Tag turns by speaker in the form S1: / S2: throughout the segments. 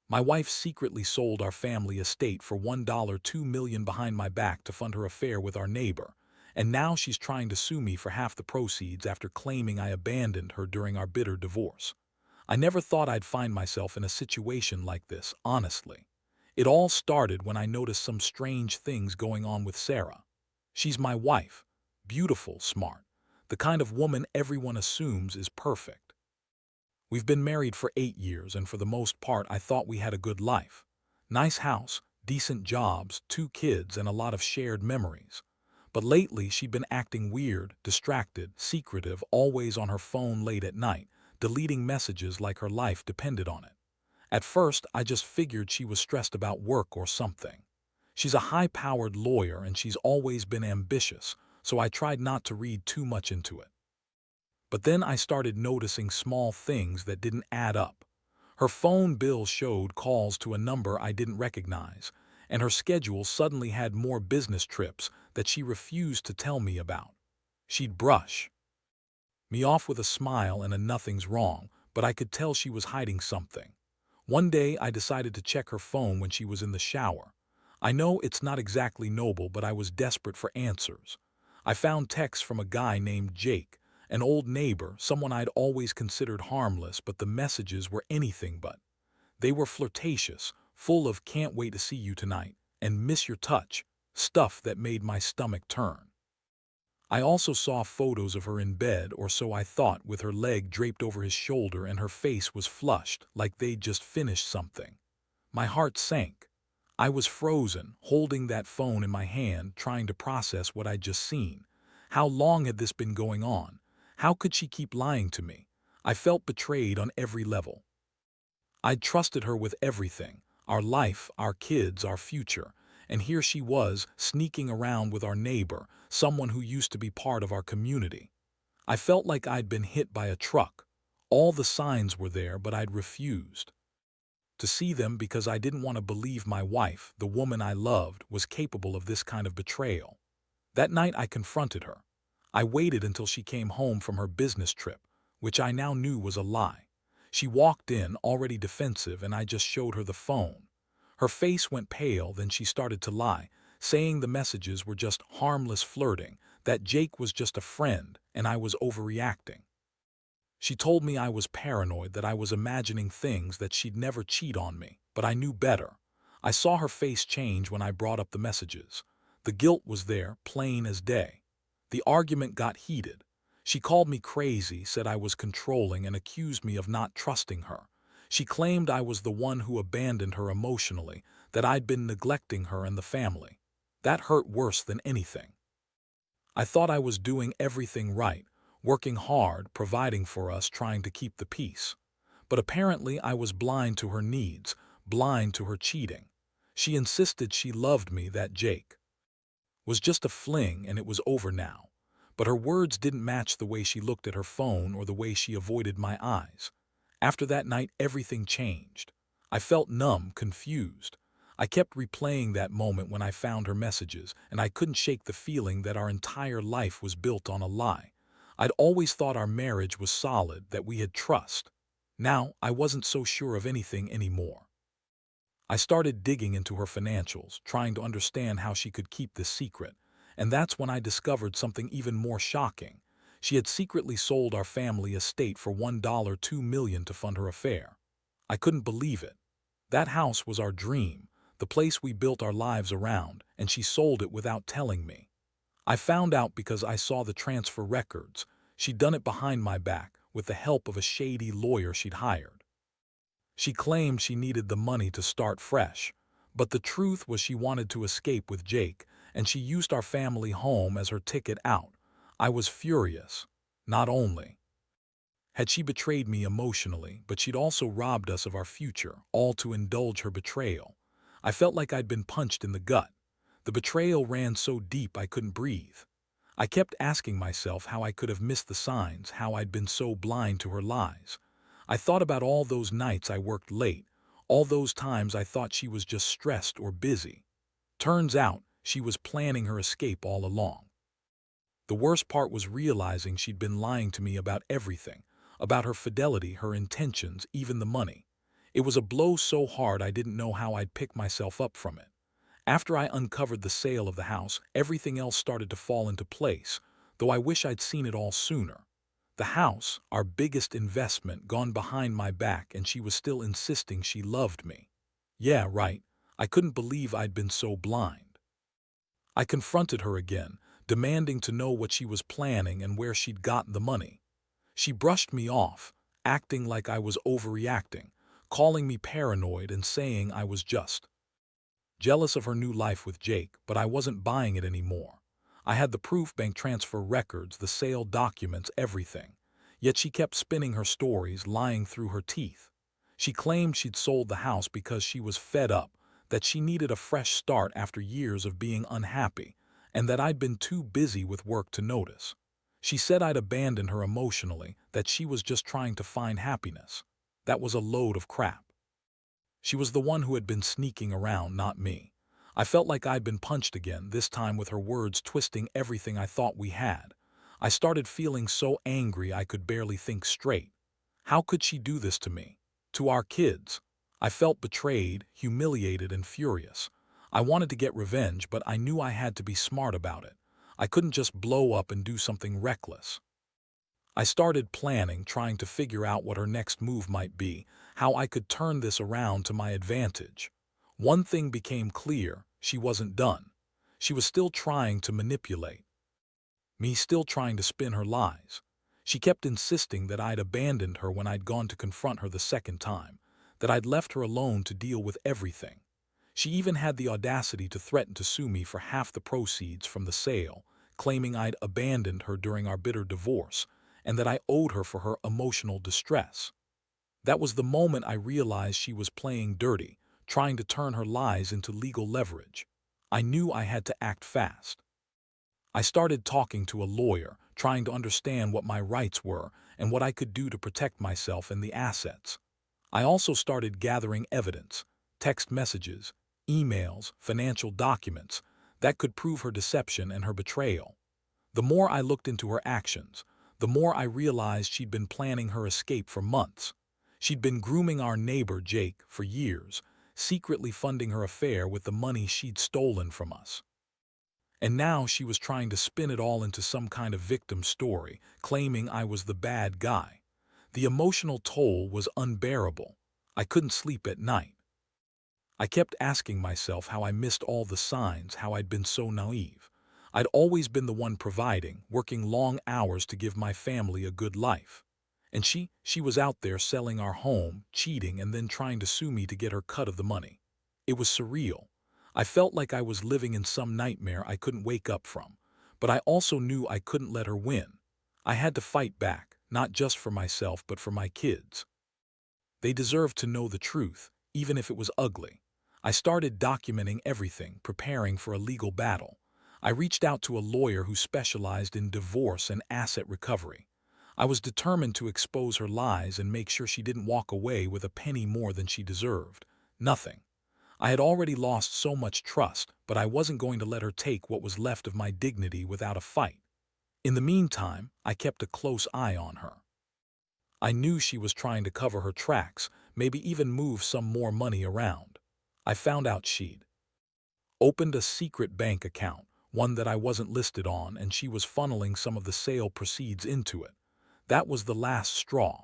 S1: My wife secretly sold our family estate for $2 million behind my back to fund her affair with our neighbor, and now she's trying to sue me for half the proceeds after claiming I abandoned her during our bitter divorce. I never thought I'd find myself in a situation like this, honestly. It all started when I noticed some strange things going on with Sarah. She's my wife, beautiful, smart, the kind of woman everyone assumes is perfect. We've been married for 8 years, and for the most part, I thought we had a good life. Nice house, decent jobs, 2 kids, and a lot of shared memories. But lately, she'd been acting weird, distracted, secretive, always on her phone late at night, deleting messages like her life depended on it. At first, I just figured she was stressed about work or something. She's a high-powered lawyer and she's always been ambitious, so I tried not to read too much into it. But then I started noticing small things that didn't add up. Her phone bill showed calls to a number I didn't recognize, and her schedule suddenly had more business trips that she refused to tell me about. She'd brush me off with a smile and a nothing's wrong, but I could tell she was hiding something. One day I decided to check her phone when she was in the shower. I know it's not exactly noble, but I was desperate for answers. I found texts from a guy named Jake, an old neighbor, someone I'd always considered harmless, but the messages were anything but. They were flirtatious, full of "can't wait to see you tonight" and "miss your touch," stuff that made my stomach turn. I also saw photos of her in bed, or so I thought, with her leg draped over his shoulder and her face was flushed, like they'd just finished something. My heart sank. I was frozen, holding that phone in my hand, trying to process what I'd just seen. How long had this been going on? How could she keep lying to me? I felt betrayed on every level. I'd trusted her with everything, our life, our kids, our future, and here she was, sneaking around with our neighbor, someone who used to be part of our community. I felt like I'd been hit by a truck. All the signs were there, but I'd refused to see them because I didn't want to believe my wife, the woman I loved, was capable of this kind of betrayal. That night I confronted her. I waited until she came home from her business trip, which I now knew was a lie. She walked in, already defensive, and I just showed her the phone. Her face went pale, then she started to lie, saying the messages were just harmless flirting, that Jake was just a friend, and I was overreacting. She told me I was paranoid, that I was imagining things, that she'd never cheat on me, but I knew better. I saw her face change when I brought up the messages. The guilt was there, plain as day. The argument got heated. She called me crazy, said I was controlling, and accused me of not trusting her. She claimed I was the one who abandoned her emotionally, that I'd been neglecting her and the family. That hurt worse than anything. I thought I was doing everything right, working hard, providing for us, trying to keep the peace. But apparently I was blind to her needs, blind to her cheating. She insisted she loved me, that Jake was just a fling and it was over now. But her words didn't match the way she looked at her phone or the way she avoided my eyes. After that night, everything changed. I felt numb, confused. I kept replaying that moment when I found her messages, and I couldn't shake the feeling that our entire life was built on a lie. I'd always thought our marriage was solid, that we had trust. Now, I wasn't so sure of anything anymore. I started digging into her financials, trying to understand how she could keep this secret, and that's when I discovered something even more shocking. She had secretly sold our family estate for $2 million to fund her affair. I couldn't believe it. That house was our dream, the place we built our lives around, and she sold it without telling me. I found out because I saw the transfer records. She'd done it behind my back, with the help of a shady lawyer she'd hired. She claimed she needed the money to start fresh, but the truth was she wanted to escape with Jake, and she used our family home as her ticket out. I was furious. Not only had she betrayed me emotionally, but she'd also robbed us of our future, all to indulge her betrayal. I felt like I'd been punched in the gut. The betrayal ran so deep I couldn't breathe. I kept asking myself how I could have missed the signs, how I'd been so blind to her lies. I thought about all those nights I worked late, all those times I thought she was just stressed or busy. Turns out, she was planning her escape all along. The worst part was realizing she'd been lying to me about everything, about her fidelity, her intentions, even the money. It was a blow so hard I didn't know how I'd pick myself up from it. After I uncovered the sale of the house, everything else started to fall into place, though I wish I'd seen it all sooner. The house, our biggest investment, gone behind my back, and she was still insisting she loved me. Yeah, right. I couldn't believe I'd been so blind. I confronted her again, demanding to know what she was planning and where she'd gotten the money. She brushed me off, acting like I was overreacting, calling me paranoid and saying I was just jealous of her new life with Jake, but I wasn't buying it anymore. I had the proof, bank transfer records, the sale documents, everything. Yet she kept spinning her stories, lying through her teeth. She claimed she'd sold the house because she was fed up, that she needed a fresh start after years of being unhappy, and that I'd been too busy with work to notice. She said I'd abandoned her emotionally, that she was just trying to find happiness. That was a load of crap. She was the one who had been sneaking around, not me. I felt like I'd been punched again, this time with her words twisting everything I thought we had. I started feeling so angry I could barely think straight. How could she do this to me? To our kids? I felt betrayed, humiliated, and furious. I wanted to get revenge, but I knew I had to be smart about it. I couldn't just blow up and do something reckless. I started planning, trying to figure out what her next move might be, how I could turn this around to my advantage. One thing became clear: she wasn't done. She was still trying to manipulate me, still trying to spin her lies. She kept insisting that I'd abandoned her when I'd gone to confront her the second time, that I'd left her alone to deal with everything. She even had the audacity to threaten to sue me for half the proceeds from the sale, claiming I'd abandoned her during our bitter divorce, and that I owed her for her emotional distress. That was the moment I realized she was playing dirty, trying to turn her lies into legal leverage. I knew I had to act fast. I started talking to a lawyer, trying to understand what my rights were and what I could do to protect myself and the assets. I also started gathering evidence, text messages, emails, financial documents, that could prove her deception and her betrayal. The more I looked into her actions, the more I realized she'd been planning her escape for months. She'd been grooming our neighbor Jake for years, secretly funding her affair with the money she'd stolen from us. And now she was trying to spin it all into some kind of victim story, claiming I was the bad guy. The emotional toll was unbearable. I couldn't sleep at night. I kept asking myself how I missed all the signs, how I'd been so naive. I'd always been the one providing, working long hours to give my family a good life. And she was out there selling our home, cheating, and then trying to sue me to get her cut of the money. It was surreal. I felt like I was living in some nightmare I couldn't wake up from. But I also knew I couldn't let her win. I had to fight back, not just for myself but for my kids. They deserved to know the truth, even if it was ugly. I started documenting everything, preparing for a legal battle. I reached out to a lawyer who specialized in divorce and asset recovery. I was determined to expose her lies and make sure she didn't walk away with a penny more than she deserved. Nothing. I had already lost so much trust, but I wasn't going to let her take what was left of my dignity without a fight. In the meantime, I kept a close eye on her. I knew she was trying to cover her tracks, maybe even move some more money around. I found out she'd opened a secret bank account, one that I wasn't listed on, and she was funneling some of the sale proceeds into it. That was the last straw.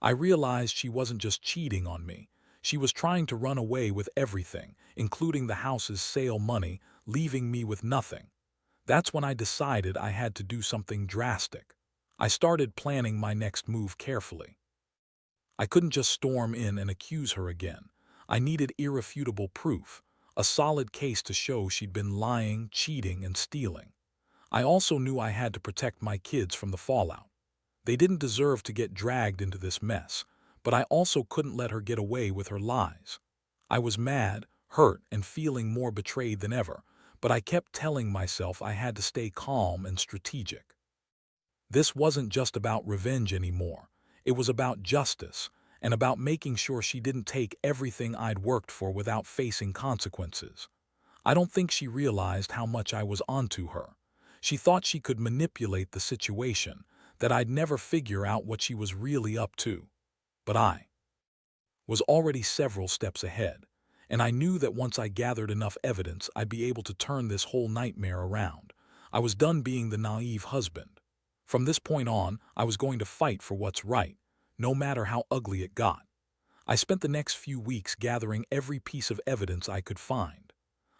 S1: I realized she wasn't just cheating on me. She was trying to run away with everything, including the house's sale money, leaving me with nothing. That's when I decided I had to do something drastic. I started planning my next move carefully. I couldn't just storm in and accuse her again. I needed irrefutable proof, a solid case to show she'd been lying, cheating, and stealing. I also knew I had to protect my kids from the fallout. They didn't deserve to get dragged into this mess, but I also couldn't let her get away with her lies. I was mad, hurt, and feeling more betrayed than ever, but I kept telling myself I had to stay calm and strategic. This wasn't just about revenge anymore. It was about justice, and about making sure she didn't take everything I'd worked for without facing consequences. I don't think she realized how much I was onto her. She thought she could manipulate the situation, that I'd never figure out what she was really up to. But I was already several steps ahead, and I knew that once I gathered enough evidence, I'd be able to turn this whole nightmare around. I was done being the naive husband. From this point on, I was going to fight for what's right, no matter how ugly it got. I spent the next few weeks gathering every piece of evidence I could find.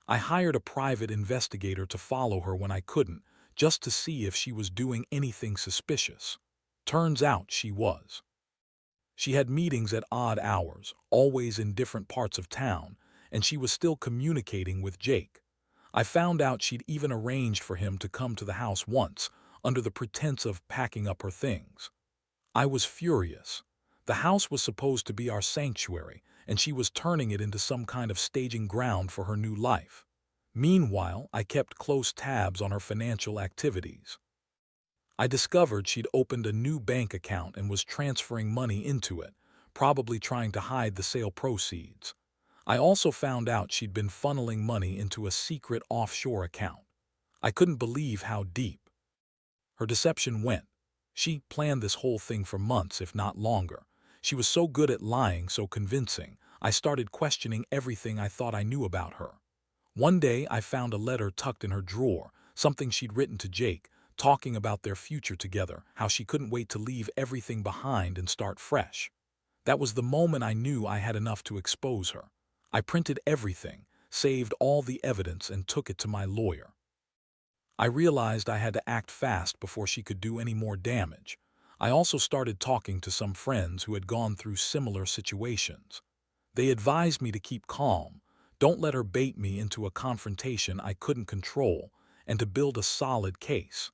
S1: I hired a private investigator to follow her when I couldn't, just to see if she was doing anything suspicious. Turns out she was. She had meetings at odd hours, always in different parts of town, and she was still communicating with Jake. I found out she'd even arranged for him to come to the house once, under the pretense of packing up her things. I was furious. The house was supposed to be our sanctuary, and she was turning it into some kind of staging ground for her new life. Meanwhile, I kept close tabs on her financial activities. I discovered she'd opened a new bank account and was transferring money into it, probably trying to hide the sale proceeds. I also found out she'd been funneling money into a secret offshore account. I couldn't believe how deep her deception went. She planned this whole thing for months, if not longer. She was so good at lying, so convincing, I started questioning everything I thought I knew about her. One day, I found a letter tucked in her drawer, something she'd written to Jake, talking about their future together, how she couldn't wait to leave everything behind and start fresh. That was the moment I knew I had enough to expose her. I printed everything, saved all the evidence, and took it to my lawyer. I realized I had to act fast before she could do any more damage. I also started talking to some friends who had gone through similar situations. They advised me to keep calm, don't let her bait me into a confrontation I couldn't control, and to build a solid case.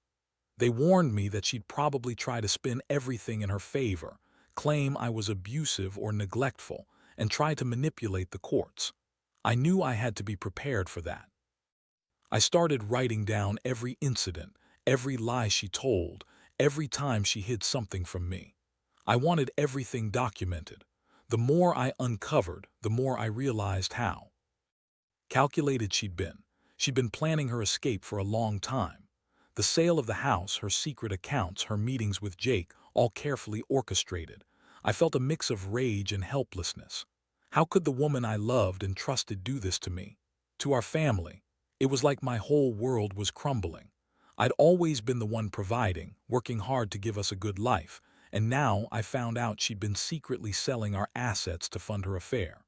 S1: They warned me that she'd probably try to spin everything in her favor, claim I was abusive or neglectful, and try to manipulate the courts. I knew I had to be prepared for that. I started writing down every incident, every lie she told, every time she hid something from me. I wanted everything documented. The more I uncovered, the more I realized how calculated she'd been. She'd been planning her escape for a long time. The sale of the house, her secret accounts, her meetings with Jake, all carefully orchestrated. I felt a mix of rage and helplessness. How could the woman I loved and trusted do this to me? To our family? It was like my whole world was crumbling. I'd always been the one providing, working hard to give us a good life, and now I found out she'd been secretly selling our assets to fund her affair.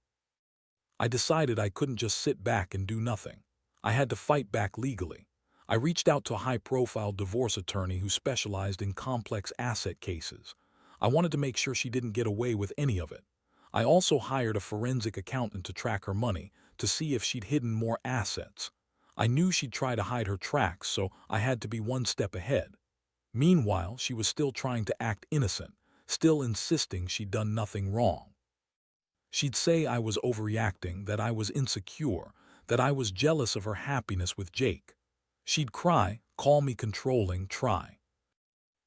S1: I decided I couldn't just sit back and do nothing. I had to fight back legally. I reached out to a high-profile divorce attorney who specialized in complex asset cases. I wanted to make sure she didn't get away with any of it. I also hired a forensic accountant to track her money, to see if she'd hidden more assets. I knew she'd try to hide her tracks, so I had to be one step ahead. Meanwhile, she was still trying to act innocent, still insisting she'd done nothing wrong. She'd say I was overreacting, that I was insecure, that I was jealous of her happiness with Jake. She'd cry, call me controlling, try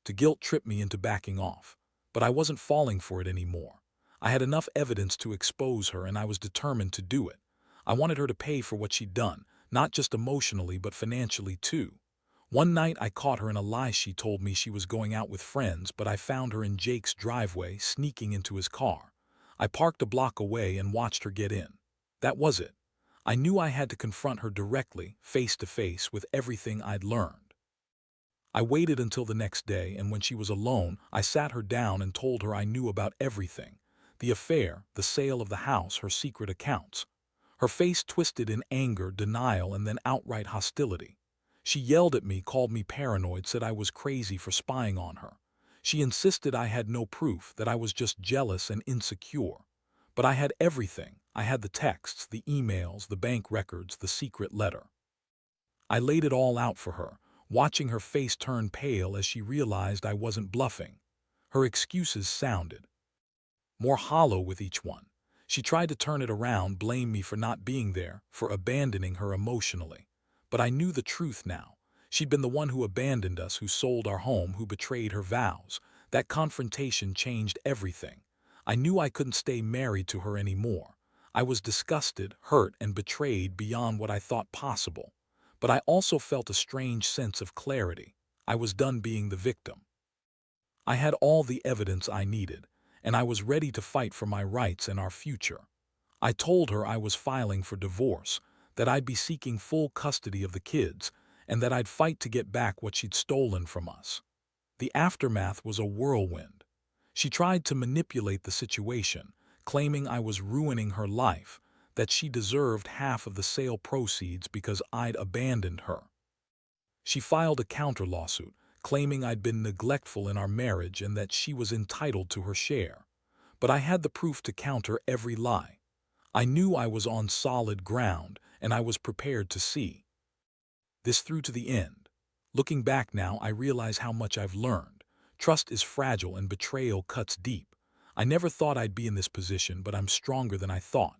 S1: to guilt-trip me into backing off. But I wasn't falling for it anymore. I had enough evidence to expose her, and I was determined to do it. I wanted her to pay for what she'd done, not just emotionally but financially too. One night I caught her in a lie. She told me she was going out with friends, but I found her in Jake's driveway, sneaking into his car. I parked a block away and watched her get in. That was it. I knew I had to confront her directly, face to face, with everything I'd learned. I waited until the next day, and when she was alone, I sat her down and told her I knew about everything. The affair, the sale of the house, her secret accounts. Her face twisted in anger, denial, and then outright hostility. She yelled at me, called me paranoid, said I was crazy for spying on her. She insisted I had no proof, that I was just jealous and insecure. But I had everything. I had the texts, the emails, the bank records, the secret letter. I laid it all out for her, watching her face turn pale as she realized I wasn't bluffing. Her excuses sounded more hollow with each one. She tried to turn it around, blame me for not being there, for abandoning her emotionally. But I knew the truth now. She'd been the one who abandoned us, who sold our home, who betrayed her vows. That confrontation changed everything. I knew I couldn't stay married to her anymore. I was disgusted, hurt, and betrayed beyond what I thought possible. But I also felt a strange sense of clarity. I was done being the victim. I had all the evidence I needed, and I was ready to fight for my rights and our future. I told her I was filing for divorce, that I'd be seeking full custody of the kids, and that I'd fight to get back what she'd stolen from us. The aftermath was a whirlwind. She tried to manipulate the situation, claiming I was ruining her life, that she deserved half of the sale proceeds because I'd abandoned her. She filed a counter lawsuit, claiming I'd been neglectful in our marriage and that she was entitled to her share. But I had the proof to counter every lie. I knew I was on solid ground, and I was prepared to see this through to the end. Looking back now, I realize how much I've learned. Trust is fragile and betrayal cuts deep. I never thought I'd be in this position, but I'm stronger than I thought.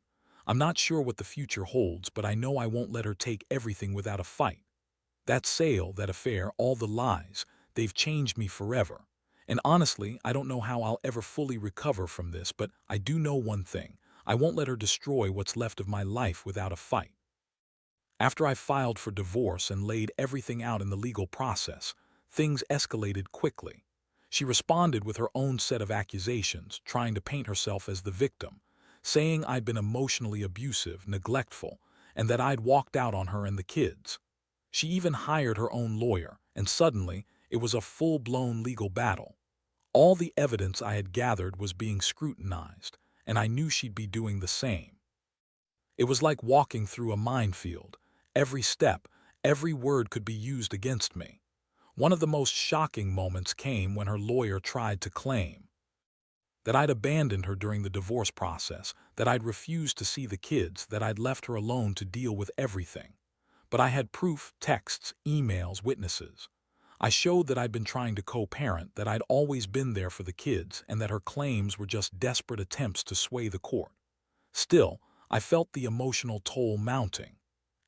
S1: I'm not sure what the future holds, but I know I won't let her take everything without a fight. That sale, that affair, all the lies, they've changed me forever. And honestly, I don't know how I'll ever fully recover from this, but I do know one thing. I won't let her destroy what's left of my life without a fight. After I filed for divorce and laid everything out in the legal process, things escalated quickly. She responded with her own set of accusations, trying to paint herself as the victim, saying I'd been emotionally abusive, neglectful, and that I'd walked out on her and the kids. She even hired her own lawyer, and suddenly, it was a full-blown legal battle. All the evidence I had gathered was being scrutinized, and I knew she'd be doing the same. It was like walking through a minefield. Every step, every word could be used against me. One of the most shocking moments came when her lawyer tried to claim that I'd abandoned her during the divorce process, that I'd refused to see the kids, that I'd left her alone to deal with everything. But I had proof, texts, emails, witnesses. I showed that I'd been trying to co-parent, that I'd always been there for the kids, and that her claims were just desperate attempts to sway the court. Still, I felt the emotional toll mounting.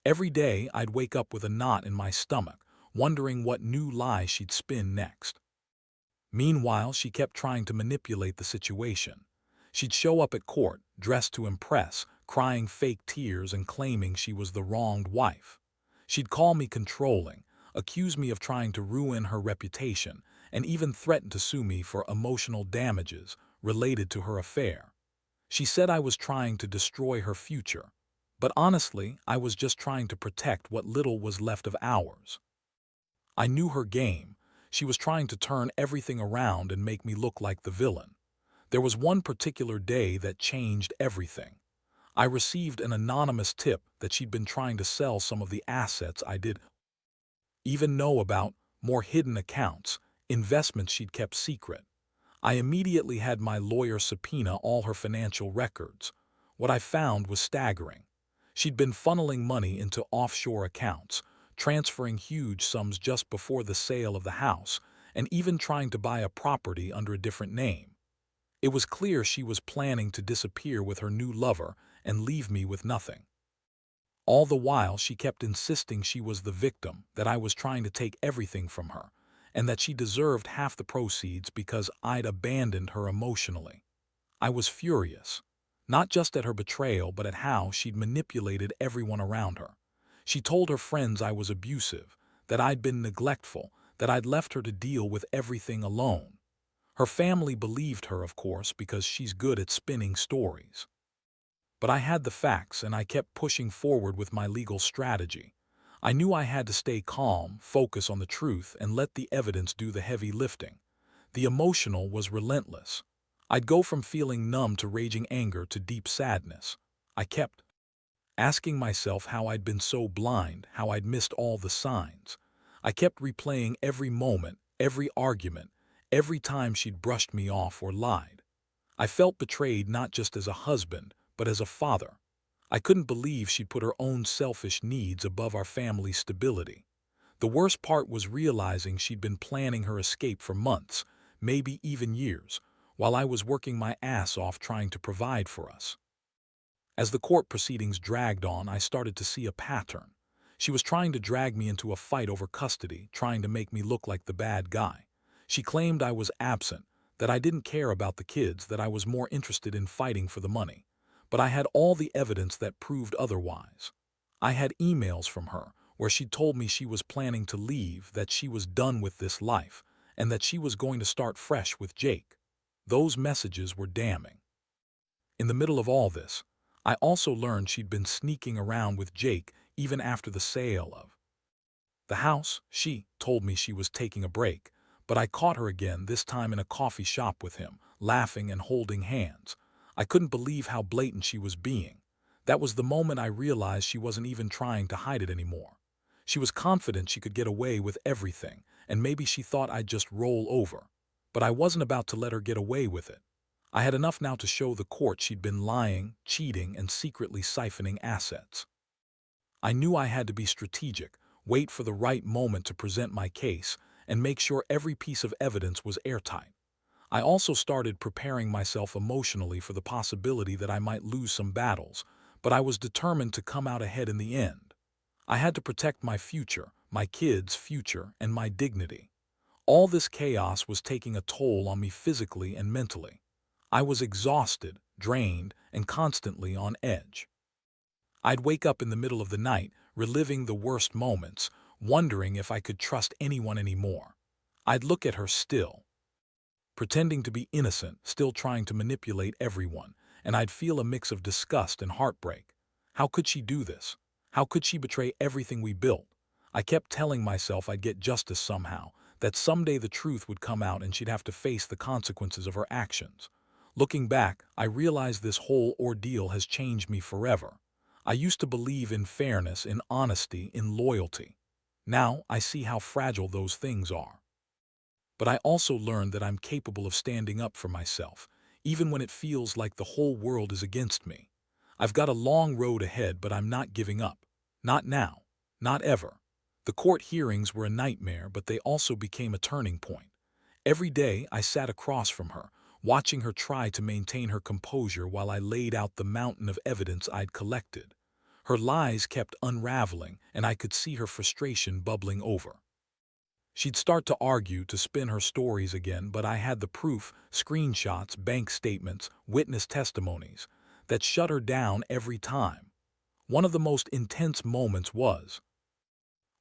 S1: Every day, I'd wake up with a knot in my stomach, wondering what new lie she'd spin next. Meanwhile, she kept trying to manipulate the situation. She'd show up at court, dressed to impress, crying fake tears and claiming she was the wronged wife. She'd call me controlling, accuse me of trying to ruin her reputation, and even threaten to sue me for emotional damages related to her affair. She said I was trying to destroy her future, but honestly, I was just trying to protect what little was left of ours. I knew her game. She was trying to turn everything around and make me look like the villain. There was one particular day that changed everything. I received an anonymous tip that she'd been trying to sell some of the assets I did even know about, more hidden accounts, investments she'd kept secret. I immediately had my lawyer subpoena all her financial records. What I found was staggering. She'd been funneling money into offshore accounts, transferring huge sums just before the sale of the house, and even trying to buy a property under a different name. It was clear she was planning to disappear with her new lover and leave me with nothing. All the while, she kept insisting she was the victim, that I was trying to take everything from her, and that she deserved half the proceeds because I'd abandoned her emotionally. I was furious, not just at her betrayal, but at how she'd manipulated everyone around her. She told her friends I was abusive, that I'd been neglectful, that I'd left her to deal with everything alone. Her family believed her, of course, because she's good at spinning stories. But I had the facts, and I kept pushing forward with my legal strategy. I knew I had to stay calm, focus on the truth, and let the evidence do the heavy lifting. The emotional was relentless. I'd go from feeling numb to raging anger to deep sadness. I kept asking myself how I'd been so blind, how I'd missed all the signs. I kept replaying every moment, every argument, every time she'd brushed me off or lied. I felt betrayed not just as a husband, but as a father. I couldn't believe she'd put her own selfish needs above our family's stability. The worst part was realizing she'd been planning her escape for months, maybe even years, while I was working my ass off trying to provide for us. As the court proceedings dragged on, I started to see a pattern. She was trying to drag me into a fight over custody, trying to make me look like the bad guy. She claimed I was absent, that I didn't care about the kids, that I was more interested in fighting for the money. But I had all the evidence that proved otherwise. I had emails from her where she told me she was planning to leave, that she was done with this life, and that she was going to start fresh with Jake. Those messages were damning. In the middle of all this, I also learned she'd been sneaking around with Jake even after the sale of the house. She told me she was taking a break, but I caught her again, this time in a coffee shop with him, laughing and holding hands. I couldn't believe how blatant she was being. That was the moment I realized she wasn't even trying to hide it anymore. She was confident she could get away with everything, and maybe she thought I'd just roll over. But I wasn't about to let her get away with it. I had enough now to show the court she'd been lying, cheating, and secretly siphoning assets. I knew I had to be strategic, wait for the right moment to present my case, and make sure every piece of evidence was airtight. I also started preparing myself emotionally for the possibility that I might lose some battles, but I was determined to come out ahead in the end. I had to protect my future, my kids' future, and my dignity. All this chaos was taking a toll on me physically and mentally. I was exhausted, drained, and constantly on edge. I'd wake up in the middle of the night, reliving the worst moments, wondering if I could trust anyone anymore. I'd look at her still, pretending to be innocent, still trying to manipulate everyone, and I'd feel a mix of disgust and heartbreak. How could she do this? How could she betray everything we built? I kept telling myself I'd get justice somehow, that someday the truth would come out and she'd have to face the consequences of her actions. Looking back, I realize this whole ordeal has changed me forever. I used to believe in fairness, in honesty, in loyalty. Now I see how fragile those things are. But I also learned that I'm capable of standing up for myself, even when it feels like the whole world is against me. I've got a long road ahead, but I'm not giving up. Not now. Not ever. The court hearings were a nightmare, but they also became a turning point. Every day I sat across from her, watching her try to maintain her composure while I laid out the mountain of evidence I'd collected. Her lies kept unraveling, and I could see her frustration bubbling over. She'd start to argue, to spin her stories again, but I had the proof, screenshots, bank statements, witness testimonies, that shut her down every time. One of the most intense moments was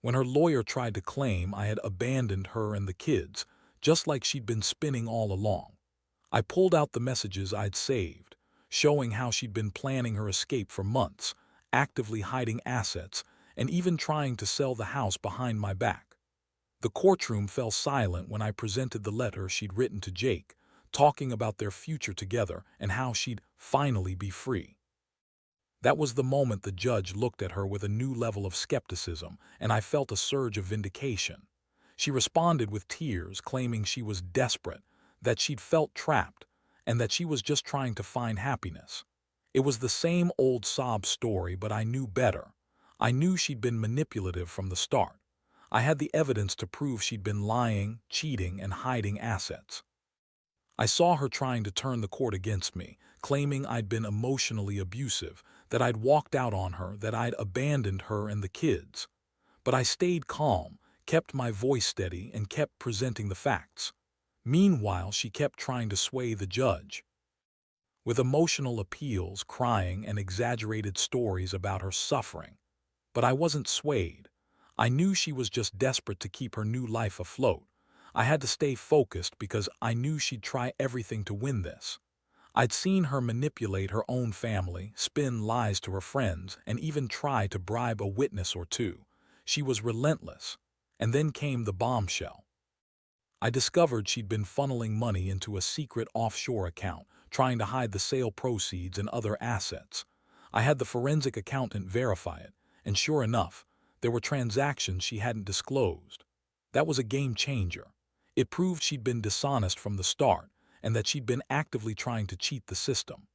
S1: when her lawyer tried to claim I had abandoned her and the kids, just like she'd been spinning all along. I pulled out the messages I'd saved, showing how she'd been planning her escape for months, actively hiding assets, and even trying to sell the house behind my back. The courtroom fell silent when I presented the letter she'd written to Jake, talking about their future together and how she'd finally be free. That was the moment the judge looked at her with a new level of skepticism, and I felt a surge of vindication. She responded with tears, claiming she was desperate, that she'd felt trapped, and that she was just trying to find happiness. It was the same old sob story, but I knew better. I knew she'd been manipulative from the start. I had the evidence to prove she'd been lying, cheating, and hiding assets. I saw her trying to turn the court against me, claiming I'd been emotionally abusive, that I'd walked out on her, that I'd abandoned her and the kids. But I stayed calm, kept my voice steady, and kept presenting the facts. Meanwhile, she kept trying to sway the judge with emotional appeals, crying, and exaggerated stories about her suffering. But I wasn't swayed. I knew she was just desperate to keep her new life afloat. I had to stay focused because I knew she'd try everything to win this. I'd seen her manipulate her own family, spin lies to her friends, and even try to bribe a witness or two. She was relentless. And then came the bombshell. I discovered she'd been funneling money into a secret offshore account, trying to hide the sale proceeds and other assets. I had the forensic accountant verify it, and sure enough, there were transactions she hadn't disclosed. That was a game changer. It proved she'd been dishonest from the start, and that she'd been actively trying to cheat the system.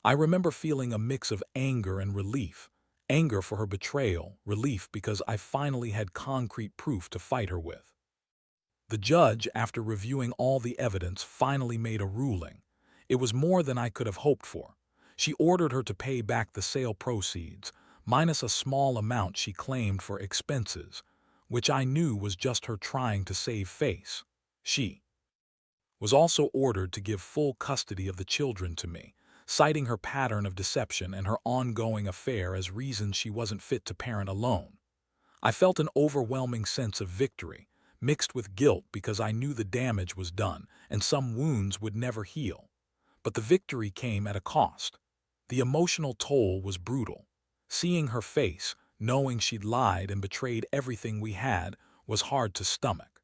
S1: I remember feeling a mix of anger and relief. Anger for her betrayal, relief because I finally had concrete proof to fight her with. The judge, after reviewing all the evidence, finally made a ruling. It was more than I could have hoped for. She ordered her to pay back the sale proceeds, minus a small amount she claimed for expenses, which I knew was just her trying to save face. She was also ordered to give full custody of the children to me, citing her pattern of deception and her ongoing affair as reasons she wasn't fit to parent alone. I felt an overwhelming sense of victory. mixed with guilt because I knew the damage was done and some wounds would never heal. But the victory came at a cost. The emotional toll was brutal. Seeing her face, knowing she'd lied and betrayed everything we had, was hard to stomach.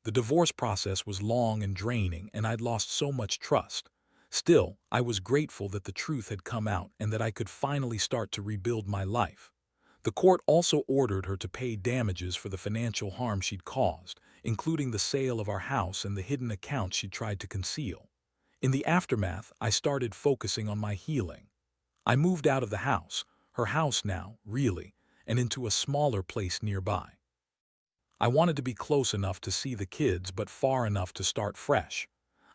S1: The divorce process was long and draining, and I'd lost so much trust. Still, I was grateful that the truth had come out and that I could finally start to rebuild my life. The court also ordered her to pay damages for the financial harm she'd caused, including the sale of our house and the hidden accounts she'd tried to conceal. In the aftermath, I started focusing on my healing. I moved out of the house, her house now, really, and into a smaller place nearby. I wanted to be close enough to see the kids but far enough to start fresh.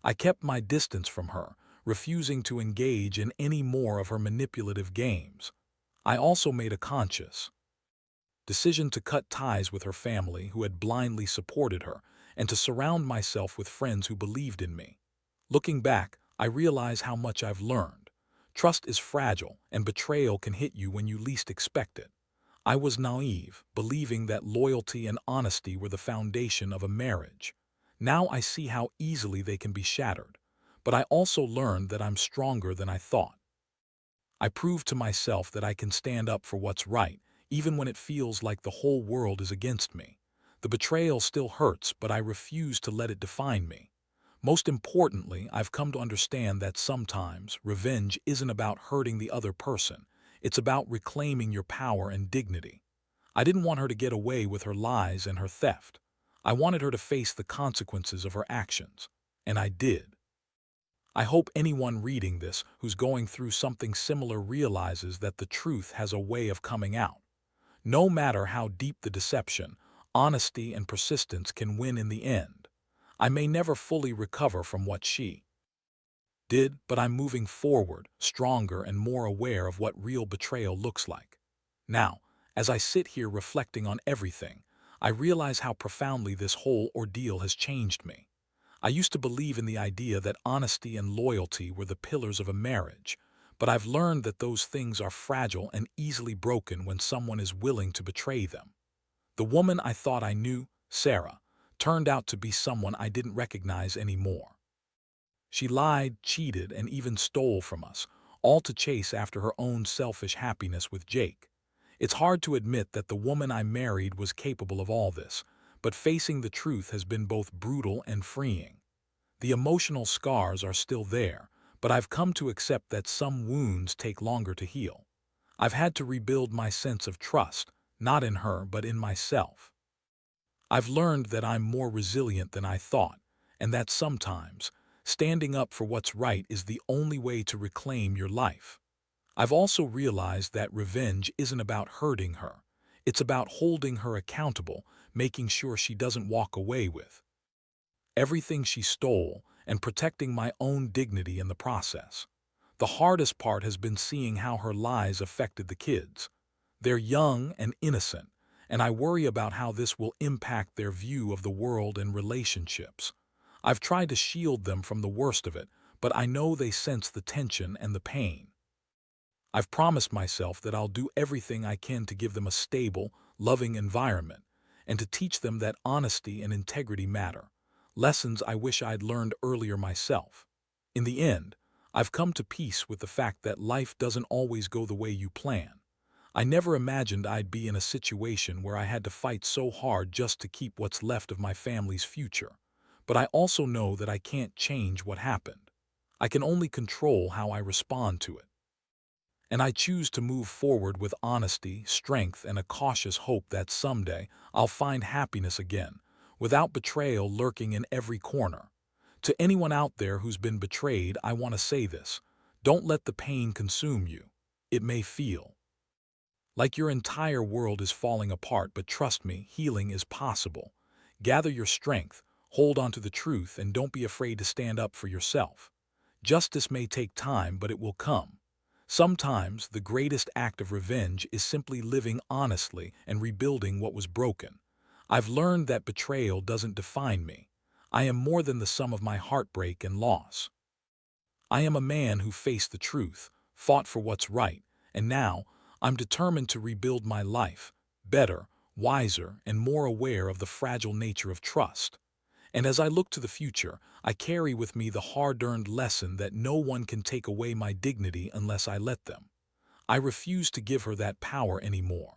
S1: I kept my distance from her, refusing to engage in any more of her manipulative games. I also made a conscious decision to cut ties with her family who had blindly supported her and to surround myself with friends who believed in me. Looking back, I realize how much I've learned. Trust is fragile and betrayal can hit you when you least expect it. I was naive, believing that loyalty and honesty were the foundation of a marriage. Now I see how easily they can be shattered. But I also learned that I'm stronger than I thought. I proved to myself that I can stand up for what's right, even when it feels like the whole world is against me. The betrayal still hurts, but I refuse to let it define me. Most importantly, I've come to understand that sometimes revenge isn't about hurting the other person. It's about reclaiming your power and dignity. I didn't want her to get away with her lies and her theft. I wanted her to face the consequences of her actions. And I did. I hope anyone reading this who's going through something similar realizes that the truth has a way of coming out. No matter how deep the deception, honesty and persistence can win in the end. I may never fully recover from what she did, but I'm moving forward, stronger and more aware of what real betrayal looks like. Now, as I sit here reflecting on everything, I realize how profoundly this whole ordeal has changed me. I used to believe in the idea that honesty and loyalty were the pillars of a marriage, but I've learned that those things are fragile and easily broken when someone is willing to betray them. The woman I thought I knew, Sarah, turned out to be someone I didn't recognize anymore. She lied, cheated, and even stole from us, all to chase after her own selfish happiness with Jake. It's hard to admit that the woman I married was capable of all this, but facing the truth has been both brutal and freeing. The emotional scars are still there, but I've come to accept that some wounds take longer to heal. I've had to rebuild my sense of trust, not in her but in myself. I've learned that I'm more resilient than I thought, and that sometimes, standing up for what's right is the only way to reclaim your life. I've also realized that revenge isn't about hurting her. It's about holding her accountable, making sure she doesn't walk away with everything she stole, and protecting my own dignity in the process. The hardest part has been seeing how her lies affected the kids. They're young and innocent, and I worry about how this will impact their view of the world and relationships. I've tried to shield them from the worst of it, but I know they sense the tension and the pain. I've promised myself that I'll do everything I can to give them a stable, loving environment, and to teach them that honesty and integrity matter, lessons I wish I'd learned earlier myself. In the end, I've come to peace with the fact that life doesn't always go the way you plan. I never imagined I'd be in a situation where I had to fight so hard just to keep what's left of my family's future. But I also know that I can't change what happened. I can only control how I respond to it. And I choose to move forward with honesty, strength, and a cautious hope that someday I'll find happiness again, without betrayal lurking in every corner. To anyone out there who's been betrayed, I want to say this: don't let the pain consume you. It may feel like your entire world is falling apart, but trust me, healing is possible. Gather your strength, hold on to the truth, and don't be afraid to stand up for yourself. Justice may take time, but it will come. Sometimes the greatest act of revenge is simply living honestly and rebuilding what was broken. I've learned that betrayal doesn't define me. I am more than the sum of my heartbreak and loss. I am a man who faced the truth, fought for what's right, and now I'm determined to rebuild my life, better, wiser, and more aware of the fragile nature of trust. And as I look to the future, I carry with me the hard-earned lesson that no one can take away my dignity unless I let them. I refuse to give her that power anymore.